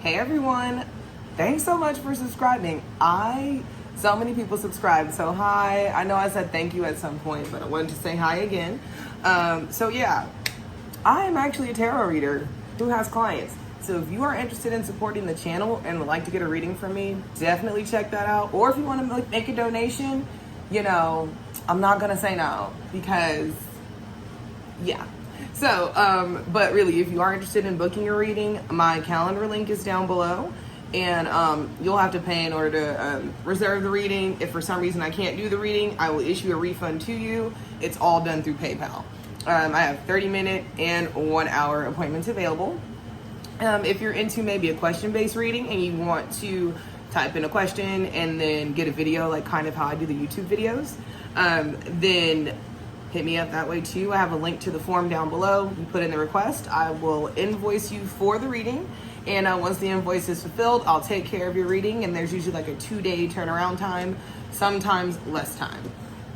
Hey everyone, thanks so much for subscribing. So many people subscribed, so hi. I know I said thank you at some point, but I wanted to say hi again. So yeah, I am actually a tarot reader who has clients. So if you are interested in supporting the channel and would like to get a reading from me, definitely check that out. Or if you want to make a donation, you know, I'm not gonna say no because yeah. So, but really, if you are interested in booking a reading, my calendar link is down below, and you'll have to pay in order to reserve the reading. If for some reason I can't do the reading, I will issue a refund to you. It's all done through PayPal. I have 30-minute and 1 hour appointments available. If you're into maybe a question-based reading and you want to type in a question and then get a video, like kind of how I do the YouTube videos, then hit me up that way too. I have a link to the form down below. You put in the request. I will invoice you for the reading. And once the invoice is fulfilled, I'll take care of your reading. And there's usually like a 2-day turnaround time, sometimes less time.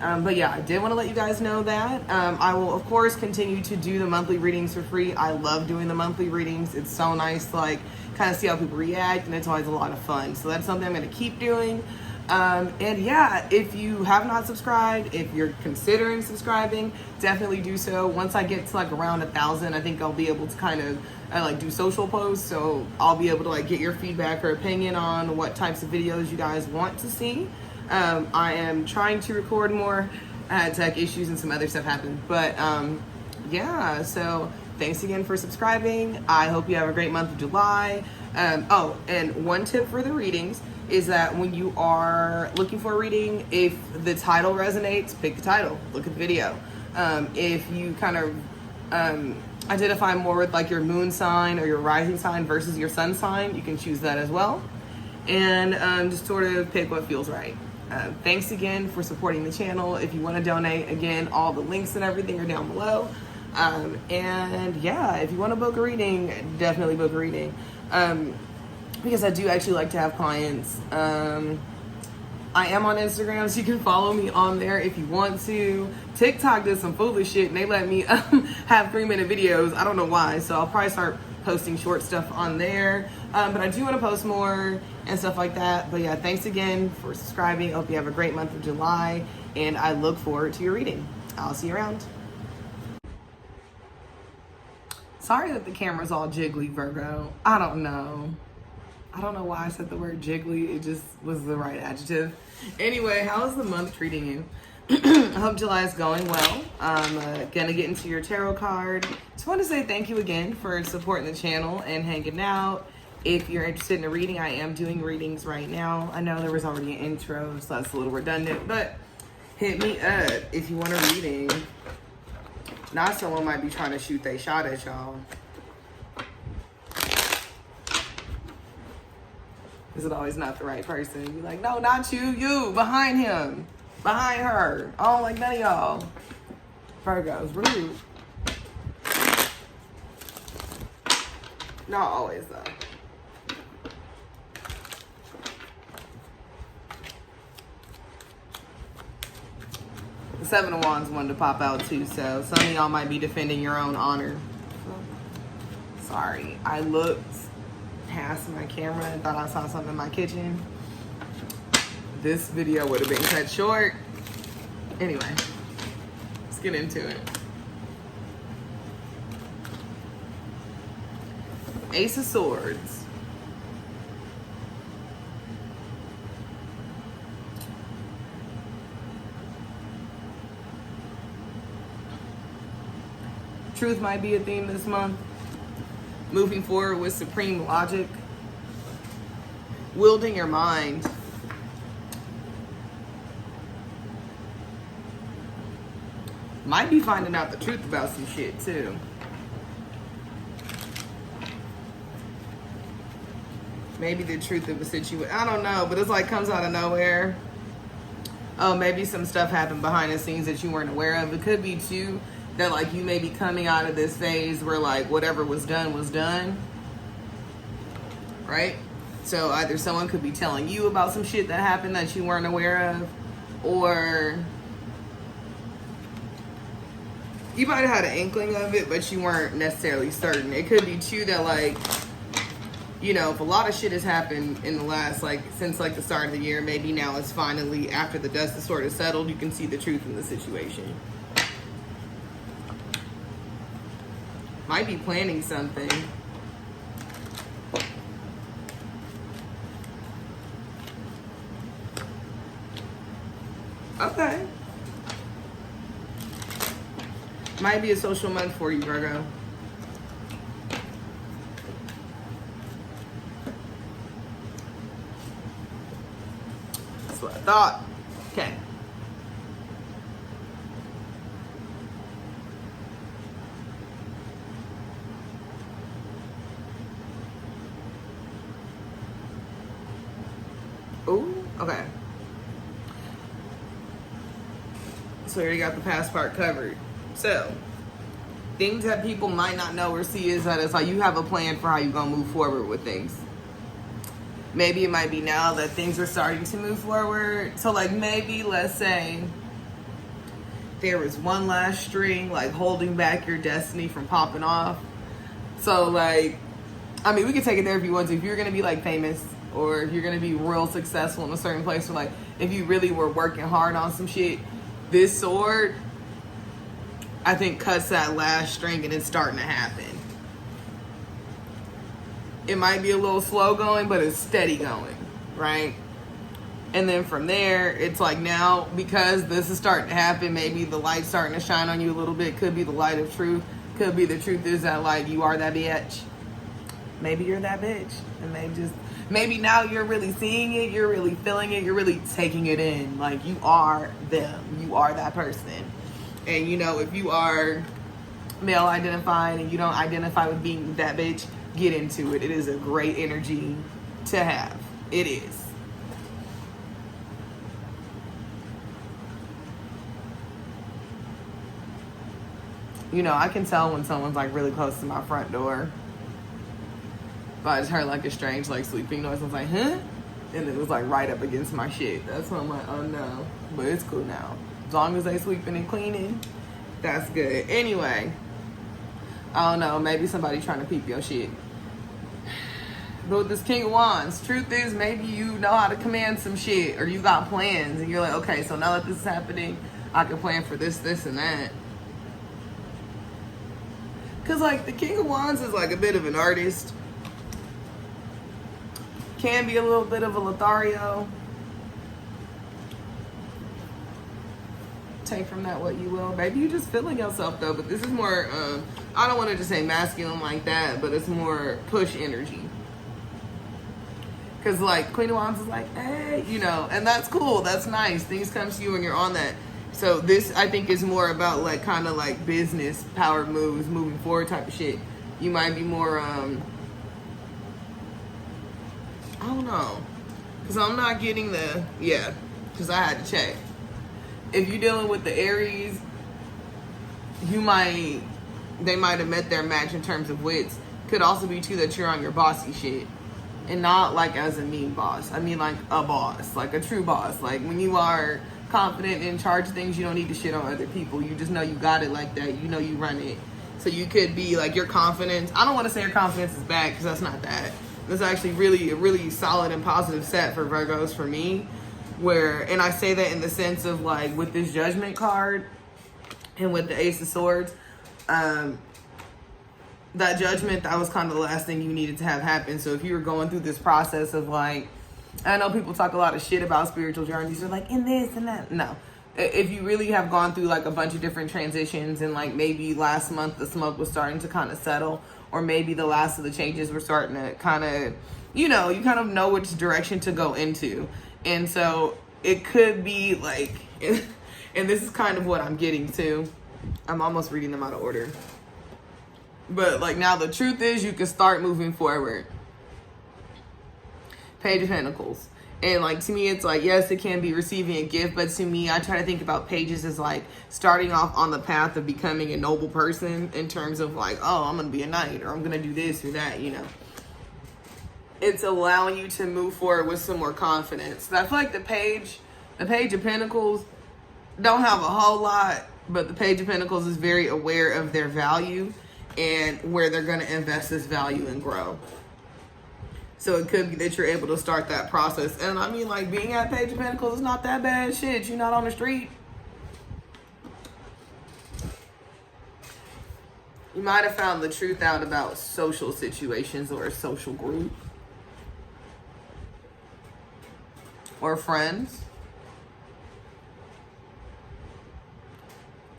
But yeah, I did want to let you guys know that. I will, of course, continue to do the monthly readings for free. I love doing the monthly readings. It's so nice to like kind of see how people react, and it's always a lot of fun. So that's something I'm going to keep doing. And yeah, if you have not subscribed, if you're considering subscribing, definitely do so. Once I get to like around 1,000, I think I'll be able to kind of like do social posts. So I'll be able to like get your feedback or opinion on what types of videos you guys want to see. I am trying to record more. I had tech issues and some other stuff happened, but yeah, so thanks again for subscribing. I hope you have a great month of July. Oh, and one tip for the readings is that when you are looking for a reading, if the title resonates, pick the title, look at the video. If you kind of identify more with like your moon sign or your rising sign versus your sun sign, you can choose that as well. And just sort of pick what feels right. Thanks again for supporting the channel. If you want to donate, again, all the links and everything are down below. And yeah, if you want to book a reading, definitely book a reading. Because I do actually like to have clients. I am on Instagram, so you can follow me on there if you want to. TikTok did some foolish shit and they let me have 3-minute videos. I don't know why, so I'll probably start posting short stuff on there. But I do want to post more and stuff like that. But yeah, thanks again for subscribing. Hope you have a great month of July, and I look forward to your reading. I'll see you around. Sorry that the camera's all jiggly, Virgo. I don't know why I said the word jiggly. It just was the right adjective. Anyway, how is the month treating you? I hope July is going well. I'm gonna get into your tarot card. Just want to say thank you again for supporting the channel and hanging out. If you're interested in a reading, I am doing readings right now. I know there was already an intro, so that's a little redundant, but hit me up if you want a reading. Now someone might be trying to shoot their shot at y'all. Is it always not the right person? Be like, no, not you, you, behind him, behind her. I don't like none of y'all. Virgo's rude. Not always, though. The 7 of Wands wanted to pop out, too, so some of y'all might be defending your own honor. Sorry, I looked past my camera and thought I saw something in my kitchen. This video would have been cut short. Anyway, let's get into it. Ace of Swords. Truth might be a theme this month. Moving forward with supreme logic. Wielding your mind. Might be finding out the truth about some shit too. Maybe the truth of a situation. I don't know, but it's like comes out of nowhere. Oh, maybe some stuff happened behind the scenes that you weren't aware of. It could be too that like you may be coming out of this phase where like whatever was done, right? So either someone could be telling you about some shit that happened that you weren't aware of, or you might have had an inkling of it, but you weren't necessarily certain. It could be too that like you know, if a lot of shit has happened in the last, like, since, like, the start of the year, maybe now it's finally, after the dust is sort of settled, you can see the truth in the situation. Might be planning something. Okay. Might be a social month for you, Virgo. That's what I thought. Okay. Ooh, okay. So we already got the past part covered. So, things that people might not know or see is that it's like you have a plan for how you're going to move forward with things. Maybe it might be now that things are starting to move forward. So, like, maybe, let's say, there was one last string, like, holding back your destiny from popping off. So, like, I mean, we could take it there if you want to. If you're going to be, like, famous, or if you're going to be real successful in a certain place, or, like, if you really were working hard on some shit, this sword, I think, cuts that last string and it's starting to happen. It might be a little slow going, but it's steady going, right? And then from there, it's like now, because this is starting to happen, maybe the light's starting to shine on you a little bit. Could be the light of truth. Could be the truth is that, like, you are that bitch. Maybe you're that bitch. And maybe now you're really seeing it, you're really feeling it, you're really taking it in. Like, you are them. You are that person. And, you know, if you are male identified and you don't identify with being that bitch, get into it. It is a great energy to have. It is. You know, I can tell when someone's, like, really close to my front door. But I just heard, like, a strange, like, sweeping noise. I was like, huh? And it was, like, right up against my shit. That's when I'm like, oh no. But it's cool now. As long as they sweeping and cleaning, that's good. Anyway, I don't know. Maybe somebody trying to peep your shit. But with this King of Wands, truth is, maybe you know how to command some shit, or you got plans, and you're like, okay, so now that this is happening, I can plan for this, this, and that. Because, like, the King of Wands is, like, a bit of an artist. Can be a little bit of a Lothario. Take from that what you will. Maybe you just feeling yourself, though. But this is more, I don't want to just say masculine like that, but it's more push energy. Because, like, Queen of Wands is like, hey, you know, and that's cool. That's nice. Things come to you when you're on that. So this, I think, is more about, like, kind of like business, power moves, moving forward type of shit. You might be more, I don't know. Because I'm not getting because I had to check. If you're dealing with the Aries, they might have met their match in terms of wits. Could also be, too, that you're on your bossy shit. And not, like, as a mean boss. I mean, like, a boss. Like, a true boss. Like, when you are confident and in charge of things, you don't need to shit on other people. You just know you got it like that. You know you run it. So you could be, like, your confidence. I don't want to say your confidence is bad, because that's not that. That's actually really a really solid and positive set for Virgos for me. And I say that in the sense of, like, with this Judgment card and with the Ace of Swords, that Judgment, that was kind of the last thing you needed to have happen. So if you were going through this process of, like, I know people talk a lot of shit about spiritual journeys. They're like, in this and that. No. If you really have gone through, like, a bunch of different transitions, and, like, maybe last month the smoke was starting to kind of settle, or maybe the last of the changes were starting to kind of, you kind of know which direction to go into. And so it could be, like, and this is kind of what I'm getting to. I'm almost reading them out of order. But, like, now the truth is you can start moving forward. Page of Pentacles. And, like, to me, it's like, yes, it can be receiving a gift, but to me, I try to think about pages as, like, starting off on the path of becoming a noble person in terms of, like, oh, I'm going to be a knight, or I'm going to do this or that, It's allowing you to move forward with some more confidence. I feel like the page of Pentacles don't have a whole lot, but the Page of Pentacles is very aware of their value and where they're going to invest this value and grow. So it could be that you're able to start that process. And I mean, like, being at Page of Pentacles is not that bad shit. You're not on the street. You might have found the truth out about social situations or a social group. Or friends.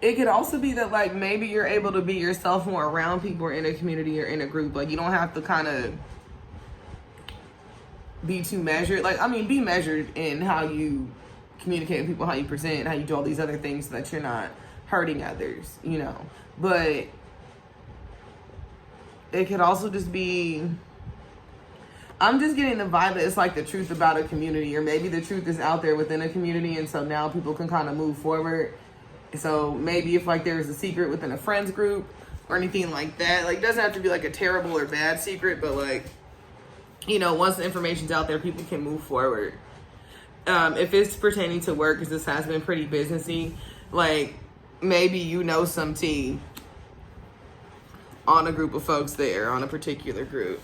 It could also be that, like, maybe you're able to be yourself more around people or in a community or in a group. Like, you don't have to kind of be too measured. Like, I mean, be measured in how you communicate with people, how you present, how you do all these other things so that you're not hurting others, you know. But it could also just be, I'm just getting the vibe that it's like the truth about a community, or maybe the truth is out there within a community, and so now people can kind of move forward. So maybe if, like, there's a secret within a friends group or anything like that, like, it doesn't have to be like a terrible or bad secret, but, like, you know, once the information's out there, people can move forward. If it's pertaining to work, because this has been pretty businessy, like, maybe you know some tea on a group of folks there, on a particular group.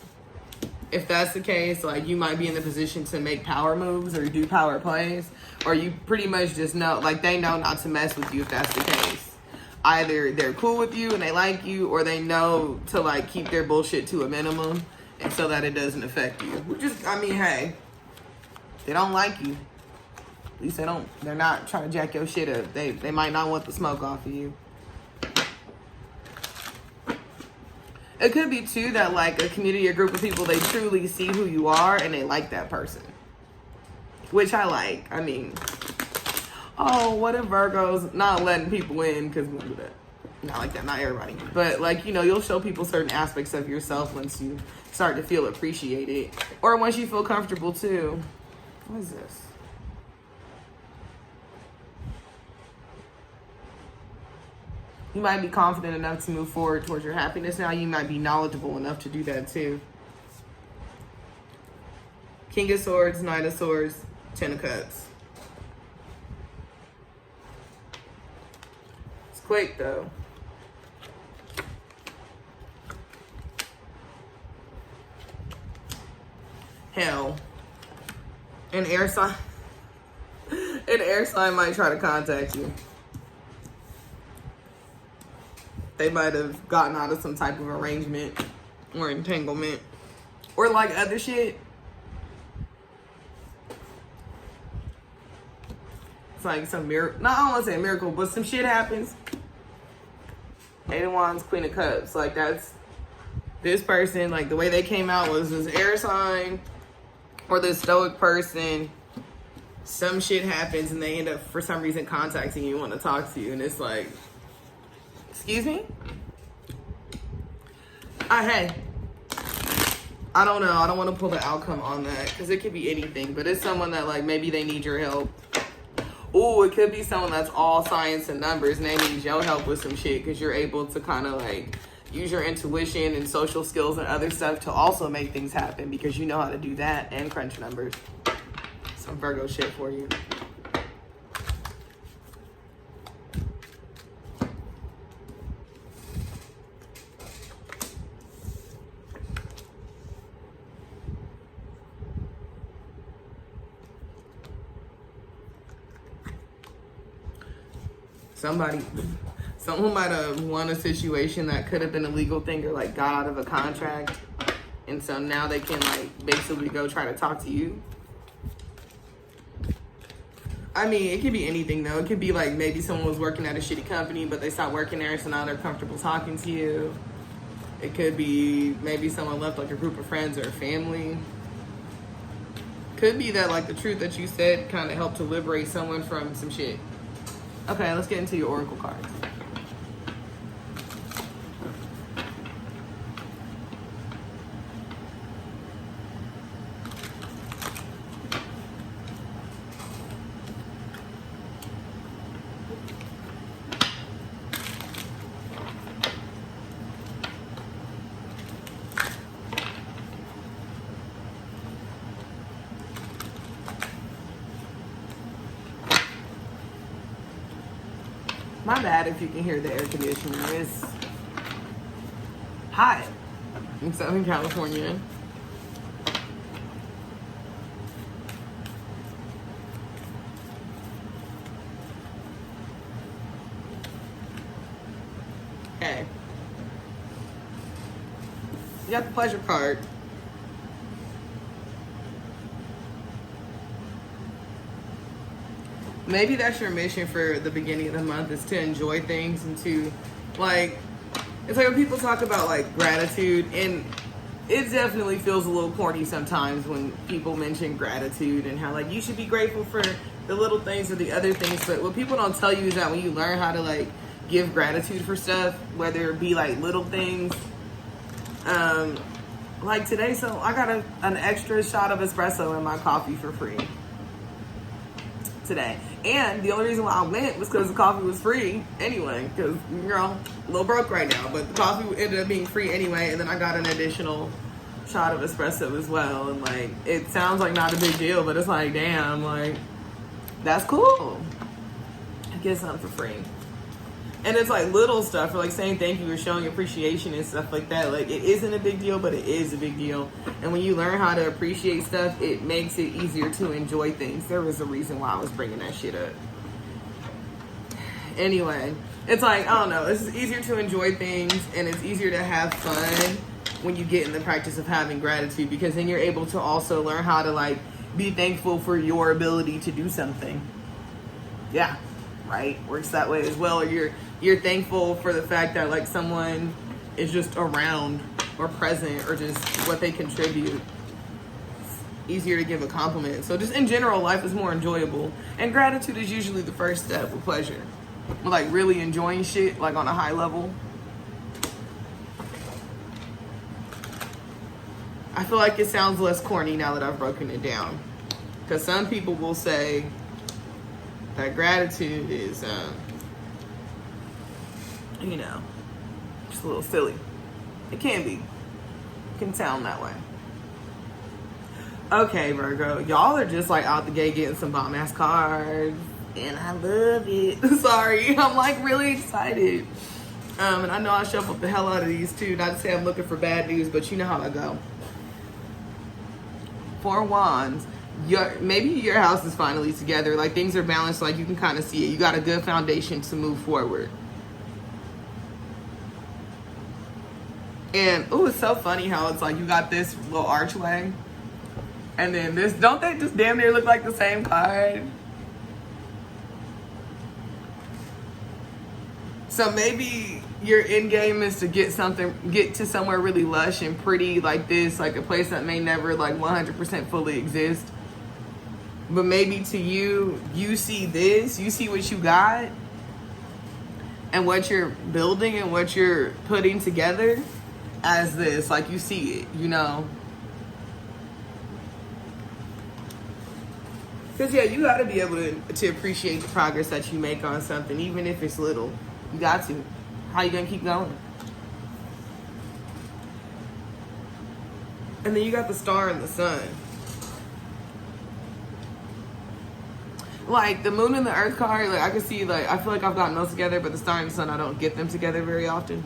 If that's the case, like, you might be in the position to make power moves or do power plays, or you pretty much just know, like, they know not to mess with you if that's the case. Either they're cool with you and they like you, or they know to, like, keep their bullshit to a minimum and so that it doesn't affect you. Which is, I mean, hey, they don't like you. At least they're not trying to jack your shit up. They might not want the smoke off of you. It could be, too, that, like, a community or group of people, they truly see who you are and they like that person. Which I like. I mean, oh, what if Virgo's not letting people in? Because we don't do that. Not like that, not everybody. But, like, you know, you'll show people certain aspects of yourself once you start to feel appreciated. Or once you feel comfortable, too. What is this? You might be confident enough to move forward towards your happiness now. You might be knowledgeable enough to do that too. King of Swords, Knight of Swords, Ten of Cups. It's quick though. Hell. An air sign. An air sign might try to contact you. They might have gotten out of some type of arrangement or entanglement or, like, other shit. It's like some miracle. No, I don't want to say a miracle, but some shit happens. Eight of Wands, Queen of Cups. Like, that's this person. Like, the way they came out was this air sign or this stoic person. Some shit happens and they end up, for some reason, contacting you, want to talk to you. And it's like, excuse me? Hey, I don't know. I don't want to pull the outcome on that because it could be anything. But it's someone that, like, maybe they need your help. Ooh, it could be someone that's all science and numbers and they need your help with some shit because you're able to kind of, like, use your intuition and social skills and other stuff to also make things happen because you know how to do that and crunch numbers. Some Virgo shit for you. Someone might have won a situation that could have been a legal thing or, like, got out of a contract. And so now they can, like, basically go try to talk to you. I mean, it could be anything, though. It could be, like, maybe someone was working at a shitty company, but they stopped working there, so now they're comfortable talking to you. It could be maybe someone left, like, a group of friends or a family. Could be that, like, the truth that you said kind of helped to liberate someone from some shit. Okay, let's get into your oracle cards. My bad if you can hear the air conditioner. It's hot in Southern California. Okay. You got the pleasure card. Maybe that's your mission for the beginning of the month, is to enjoy things and to, like, it's like when people talk about, like, gratitude, and it definitely feels a little corny sometimes when people mention gratitude and how, like, you should be grateful for the little things or the other things. But what people don't tell you is that when you learn how to, like, give gratitude for stuff, whether it be, like, little things, like today, so I got an extra shot of espresso in my coffee for free today. And the only reason why I went was because the coffee was free anyway, because, you know, a little broke right now, but the coffee ended up being free anyway, and then I got an additional shot of espresso as well. And, like, it sounds like not a big deal, but it's like, damn, like, that's cool. I get something for free. And it's like little stuff, or like saying thank you or showing appreciation and stuff like that. Like, it isn't a big deal, but it is a big deal. And when you learn how to appreciate stuff, it makes it easier to enjoy things. There was a reason why I was bringing that shit up. Anyway, it's like, I don't know, it's easier to enjoy things, and it's easier to have fun when you get in the practice of having gratitude, because then you're able to also learn how to, like, be thankful for your ability to do something. Yeah, right? Works that way as well. Or you're thankful for the fact that, like, someone is just around or present, or just what they contribute. It's easier to give a compliment. So just in general, life is more enjoyable. And gratitude is usually the first step of pleasure. Like, really enjoying shit, like, on a high level. I feel like it sounds less corny now that I've broken it down. Because some people will say that gratitude is, you know, just a little silly. It can be. It can sound that way. Okay, Virgo. Y'all are just, like, out the gate getting some bomb-ass cards. And I love it. Sorry. I'm, like, really excited. And I know I shuffled the hell out of these, too. Not to say I'm looking for bad news, but you know how I go. 4 Wands. Maybe your house is finally together. Like, things are balanced. Like, you can kind of see it. You got a good foundation to move forward. And, oh, it's so funny how it's like you got this little archway. And then this, don't they just damn near look like the same card? So maybe your end game is to get to somewhere really lush and pretty like this, like a place that may never, like, 100% fully exist. But maybe to you, you see this, you see what you got and what you're building and what you're putting together as this, like, you see it, you know? Because, yeah, you got to be able to appreciate the progress that you make on something, even if it's little. You got to. How you going to keep going? And then you got the star and the sun. Like, the moon and the earth card, like, I can see, like, I feel like I've gotten those together, but the star and the sun, I don't get them together very often.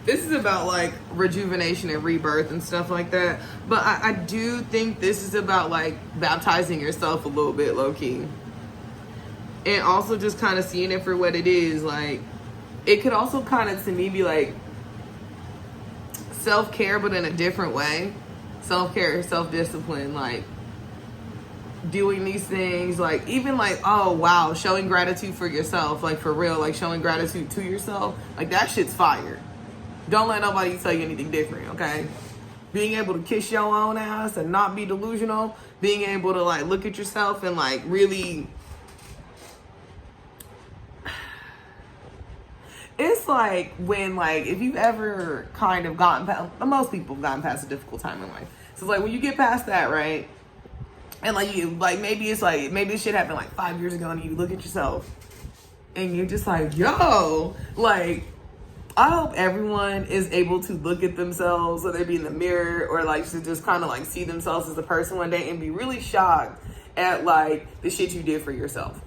This is about, like, rejuvenation and rebirth and stuff like that. But I do think this is about, like, baptizing yourself a little bit, low-key. And also just kind of seeing it for what it is. Like, it could also kind of, to me, be, like, self-care, but in a different way. Self-care, self-discipline, like, doing these things, like, even, like, oh, wow, showing gratitude for yourself, like, for real, like, showing gratitude to yourself. Like, that shit's fire. Don't let nobody tell you anything different, okay? Being able to kiss your own ass and not be delusional. Being able to, like, look at yourself and, like, really... It's like when, like, if you've ever kind of gotten past... Most people have gotten past a difficult time in life. So, it's like, when you get past that, right? And, like, you... Like, maybe it's, like... Maybe this shit happened, like, 5 years ago, and you look at yourself. And you're just like, yo! Like... I hope everyone is able to look at themselves, whether it be in the mirror or, like, to just kind of, like, see themselves as a person one day and be really shocked at, like, the shit you did for yourself.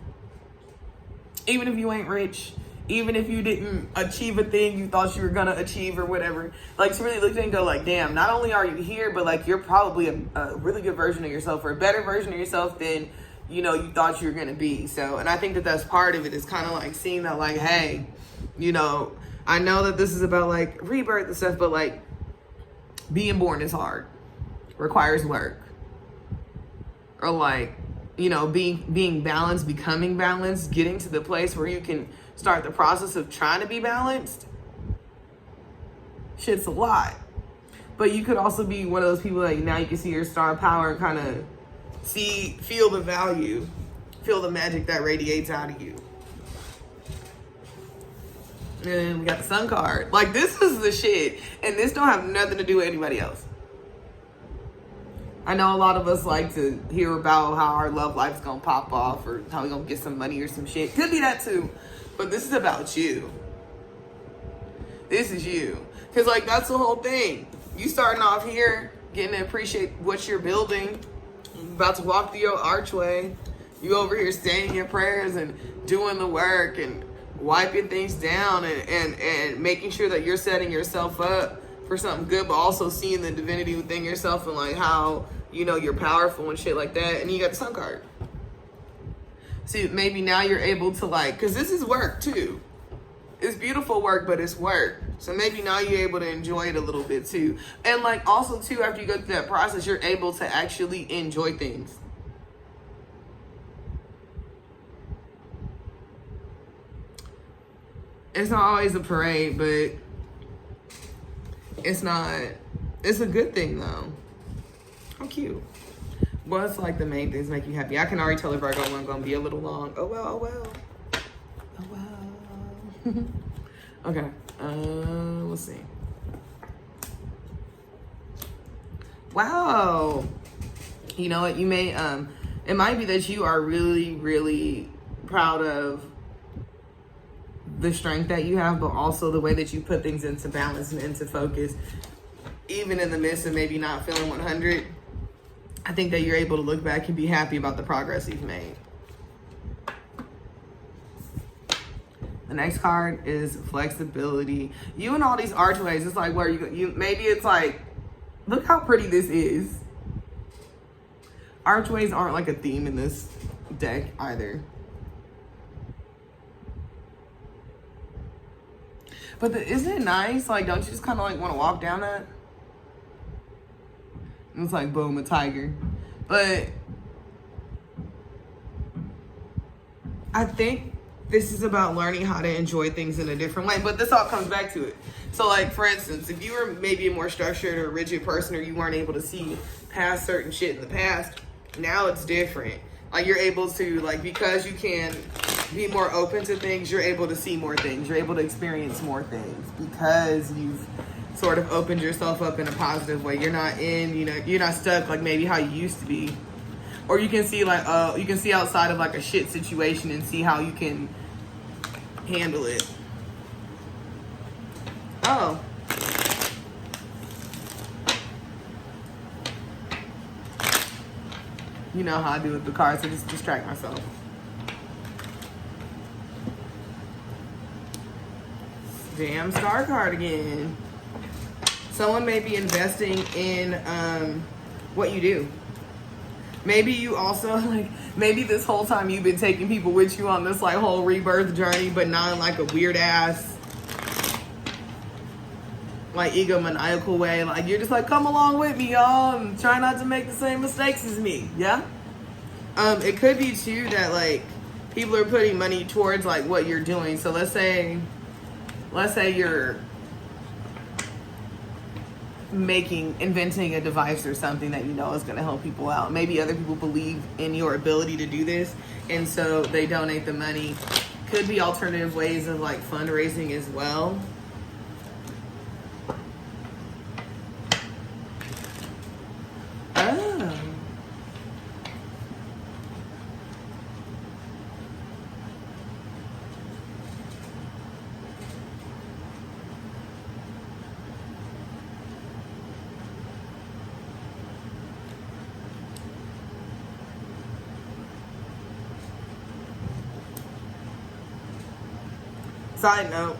Even if you ain't rich, even if you didn't achieve a thing you thought you were gonna achieve or whatever, like, to really look at it and go, like, damn, not only are you here, but, like, you're probably a really good version of yourself, or a better version of yourself than you know, you thought you were going to be. So, and I think that that's part of it. It's kind of like seeing that, like, hey, you know, I know that this is about like rebirth and stuff, but like being born is hard, requires work. Or like, you know, being balanced, becoming balanced, getting to the place where you can start the process of trying to be balanced. Shit's a lot. But you could also be one of those people that now you can see your star power and kind of feel the value, feel the magic that radiates out of you. And we got the Sun card. Like, this is the shit. And this don't have nothing to do with anybody else. I know a lot of us like to hear about how our love life's gonna pop off or how we gonna get some money or some shit. Could be that too. But this is about you. This is you. Because, like, that's the whole thing. You starting off here, getting to appreciate what you're building. About to walk through your archway. You over here saying your prayers and doing the work and wiping things down and making sure that you're setting yourself up for something good, but also seeing the divinity within yourself and like how, you know, you're powerful and shit like that. And you got the Sun card. See, maybe now you're able to, like, because this is work too. It's beautiful work, but it's work. So maybe now you're able to enjoy it a little bit too. And like also too, after you go through that process, you're able to actually enjoy things. It's not always a parade, but it's a good thing though. How cute. What's like the main things make you happy? I can already tell the Virgo one gonna be a little long. Oh well, oh well. Oh well. Okay, let's see. Wow. You know what, you may, it might be that you are really, really proud of the strength that you have, but also the way that you put things into balance and into focus, even in the midst of maybe not feeling 100. I think that you're able to look back and be happy about the progress you've made. The next card is flexibility. You and all these archways, it's like where you maybe it's like, look how pretty this is. Archways aren't like a theme in this deck either. But isn't it nice? Like, don't you just kind of like want to walk down that? And it's like, boom, a tiger. But I think this is about learning how to enjoy things in a different way. But this all comes back to it. So like, for instance, if you were maybe a more structured or rigid person, or you weren't able to see past certain shit in the past, now it's different. Like, you're able to, like, because you can be more open to things, you're able to see more things. You're able to experience more things because you've sort of opened yourself up in a positive way. You're not in, you know, you're not stuck like maybe how you used to be. Or you can see like, you can see outside of like a shit situation and see how you can handle it. Oh. You know how I do with the cards, so just distract myself. Damn star card again. Someone may be investing in what you do. Maybe you also, like, maybe this whole time you've been taking people with you on this like whole rebirth journey, but not in like a weird ass, like egomaniacal way. Like, you're just like, come along with me, y'all, and try not to make the same mistakes as me. Yeah. It could be too that like people are putting money towards like what you're doing. So let's say you're inventing a device or something that you know is going to help people out. Maybe other people believe in your ability to do this, and so they donate the money. Could be alternative ways of like fundraising as well. Oh. Side note,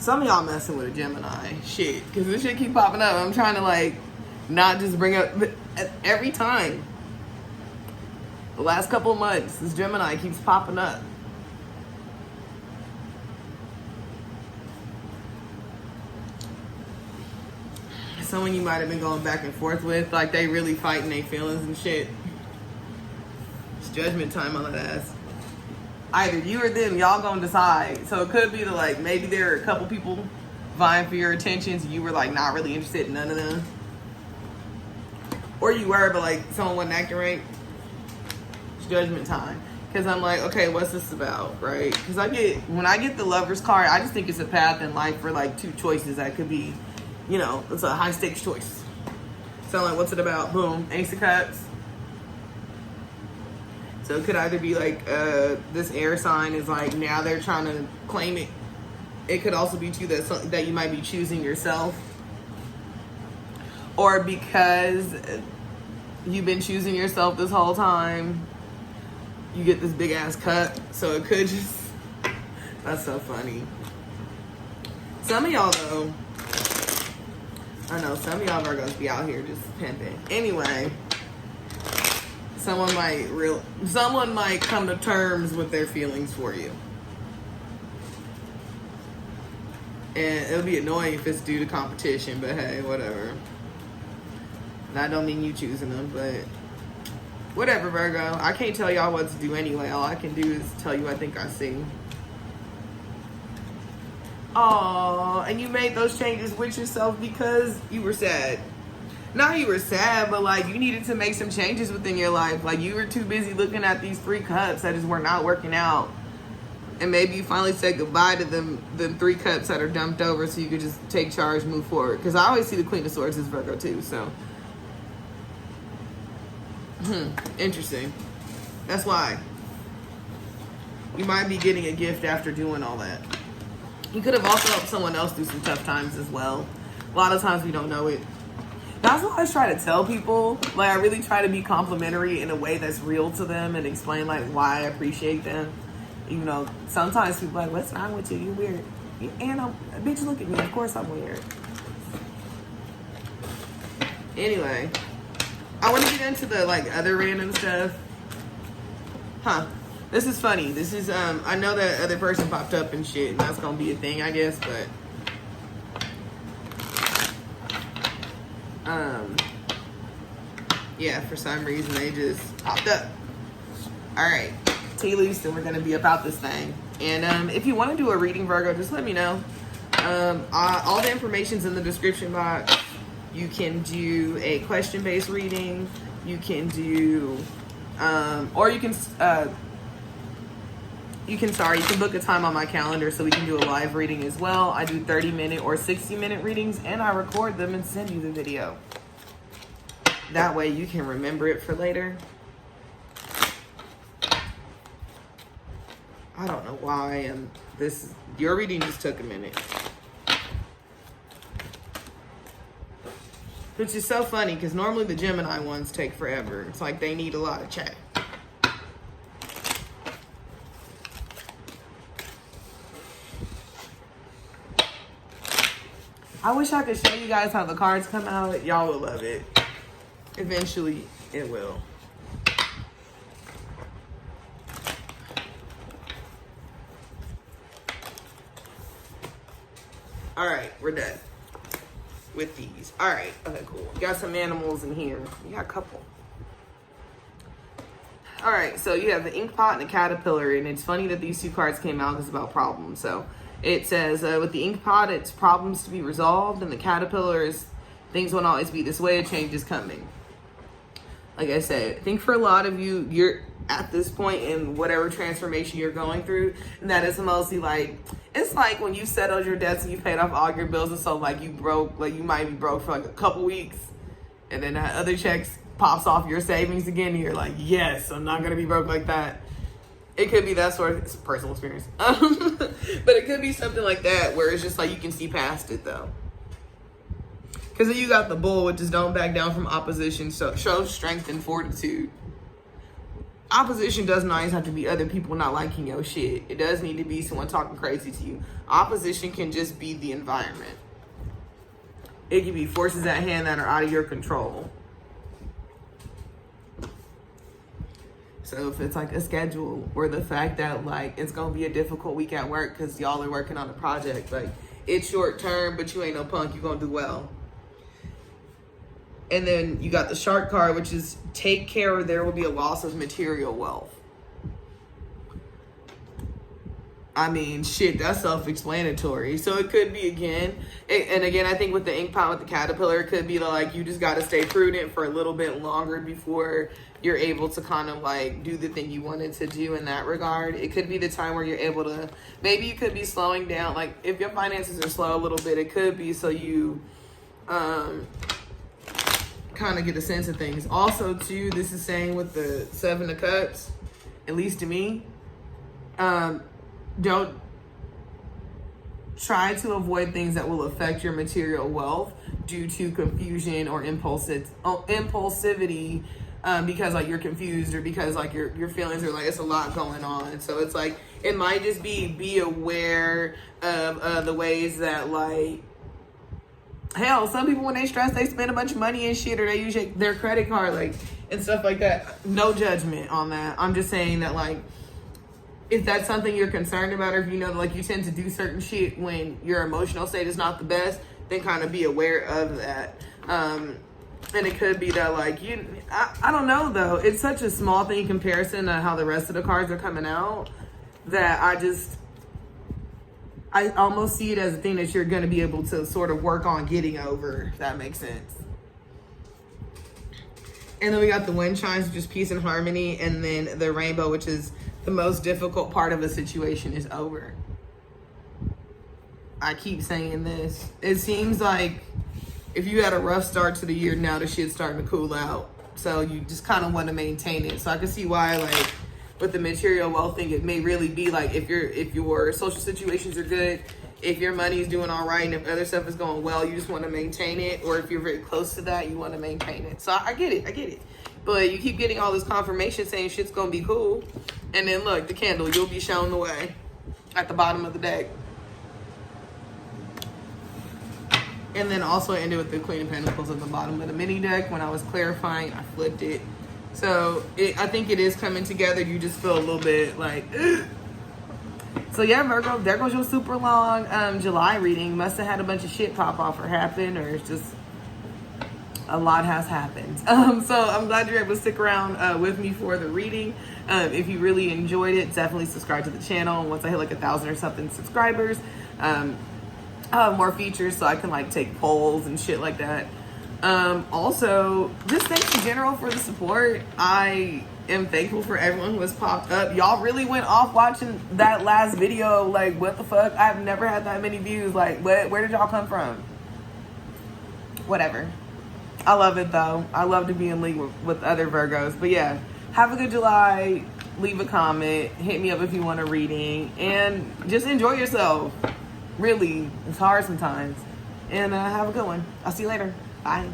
Some of y'all messing with a Gemini. Shit. Because this shit keep popping up. I'm trying to, like, not just bring up... But every time. The last couple of months, this Gemini keeps popping up. Someone you might have been going back and forth with. Like, they really fighting their feelings and shit. It's judgment time on that ass. Either you or them, y'all gonna decide. So it could be that, like, maybe there are a couple people vying for your attentions. You were, like, not really interested in none of them. Or you were, but, like, someone wasn't acting right. It's judgment time. Because I'm like, okay, what's this about, right? Because when I get the Lover's card, I just think it's a path in life for, like, two choices that could be, you know, it's a high-stakes choice. So I'm like, what's it about? Boom, Ace of Cups. So it could either be like this air sign is like now they're trying to claim it. It could also be too that you might be choosing yourself, or because you've been choosing yourself this whole time, you get this big ass cut. So it could just, that's so funny. Some of y'all though, I know some of y'all Virgos be out here just pimping. Anyway. Someone might come to terms with their feelings for you. And it'll be annoying if it's due to competition, but hey, whatever. And I don't mean you choosing them, but whatever, Virgo. I can't tell y'all what to do anyway. All I can do is tell you I think I see. Aww, and you made those changes with yourself because you were sad. Not you were sad, but like you needed to make some changes within your life. Like you were too busy looking at these 3 cups that just were not working out. And maybe you finally said goodbye to them 3 cups that are dumped over so you could just take charge, move forward. Because I always see the Queen of Swords as Virgo too, so. Interesting. That's why. You might be getting a gift after doing all that. You could have also helped someone else through some tough times as well. A lot of times we don't know it. That's what I try to tell people. Like, I really try to be complimentary in a way that's real to them and explain, like, why I appreciate them. You know, sometimes people are like, what's wrong with you? You're weird. And bitch, look at me. Of course I'm weird. Anyway, I want to get into the, like, other random stuff. This is funny. This is, I know that other person popped up and shit, and that's going to be a thing, I guess, but... yeah, for some reason they just popped up. All right, tea leaves, and we're gonna be about this thing. And if you want to do a reading, Virgo, just let me know. All the information's in the description box. You can do a question-based reading. You can do, or you can book a time on my calendar so we can do a live reading as well. I do 30-minute or 60-minute readings, and I record them and send you the video. That way you can remember it for later. I don't know why your reading just took a minute. Which is so funny because normally the Gemini ones take forever. It's like they need a lot of chat. I wish I could show you guys how the cards come out. Y'all will love it. Eventually, it will. All right, we're done with these. All right, okay, cool. Got some animals in here. We got a couple. All right, so you have the ink pot and the caterpillar, and it's funny that these 2 cards came out because it's about problems. So it says with the ink pot, it's problems to be resolved, and the caterpillar is things won't always be this way. A change is coming. Like I said, I think for a lot of you, you're at this point in whatever transformation you're going through, and that is mostly like, it's like when you settled your debts and you paid off all your bills, and so like you broke, like you might be broke for like a couple weeks, and then that other checks pops off your savings again, and you're like, yes, I'm not gonna be broke like that. It could be that sort of, it's personal experience. But it could be something like that where it's just like you can see past it though. Because then you got the bull, which is don't back down from opposition, so show strength and fortitude. opposition doesn't always have to be other people not liking your shit. It does need to be someone talking crazy to you. Opposition can just be the environment. It can be forces at hand that are out of your control. So if it's like a schedule, or the fact that like it's gonna be a difficult week at work because y'all are working on a project, like it's short term, but you ain't no punk, you gonna do well. And then you got the shark card, which is take care or there will be a loss of material wealth. I mean, shit, that's self-explanatory. So it could be and again, I think with the ink pot with the caterpillar, it could be like you just got to stay prudent for a little bit longer before you're able to kind of like do the thing you wanted to do in that regard. It could be the time where you're able to, maybe you could be slowing down. Like if your finances are slow a little bit, it could be so you kind of get a sense of things. Also too, this is saying with the 7 of Cups, at least to me, don't try to avoid things that will affect your material wealth due to confusion or impulsivity, because like you're confused, or because like your feelings are like, it's a lot going on. So it's like, it might just be aware of the ways that like, hell, some people when they stress, they spend a bunch of money and shit, or they use their credit card, like, and stuff like that. No judgment on that. I'm just saying that like, if that's something you're concerned about, or if you know, like you tend to do certain shit when your emotional state is not the best, then kind of be aware of that. And it could be that like, I don't know though. It's such a small thing in comparison to how the rest of the cards are coming out, that I almost see it as a thing that you're going to be able to sort of work on getting over, if that makes sense. And then we got the wind chimes, which is peace and harmony. And then the rainbow, which is the most difficult part of a situation is over. I keep saying this. It seems like if you had a rough start to the year, now the shit's starting to cool out. So you just kind of want to maintain it. So I can see why, like, with the material wealth thing, it may really be like if your social situations are good, if your money is doing all right, and if other stuff is going well, you just want to maintain it. Or if you're very close to that, you want to maintain it. So I get it. But you keep getting all this confirmation saying shit's going to be cool. And then look, the candle, you'll be shown the way at the bottom of the deck. And then also I ended with the Queen of Pentacles at the bottom of the mini deck. When I was clarifying, I flipped it. So I think it is coming together. You just feel a little bit like, ugh. So yeah, Virgo, there goes your super long July reading. Must have had a bunch of shit pop off or happen, or it's just a lot has happened. So I'm glad you're able to stick around with me for the reading. If you really enjoyed it, definitely subscribe to the channel. Once I hit like 1,000 or something subscribers, I'll have more features so I can like take polls and shit like that. Also, just thanks in general for the support. I am thankful for everyone who has popped up. Y'all really went off watching that last video. Like, what the fuck? I've never had that many views. Like, where did y'all come from? Whatever. I love it though. I love to be in league with other Virgos. But yeah, have a good July. Leave a comment. Hit me up if you want a reading. And just enjoy yourself. Really, it's hard sometimes. And have a good one. I'll see you later. Bye.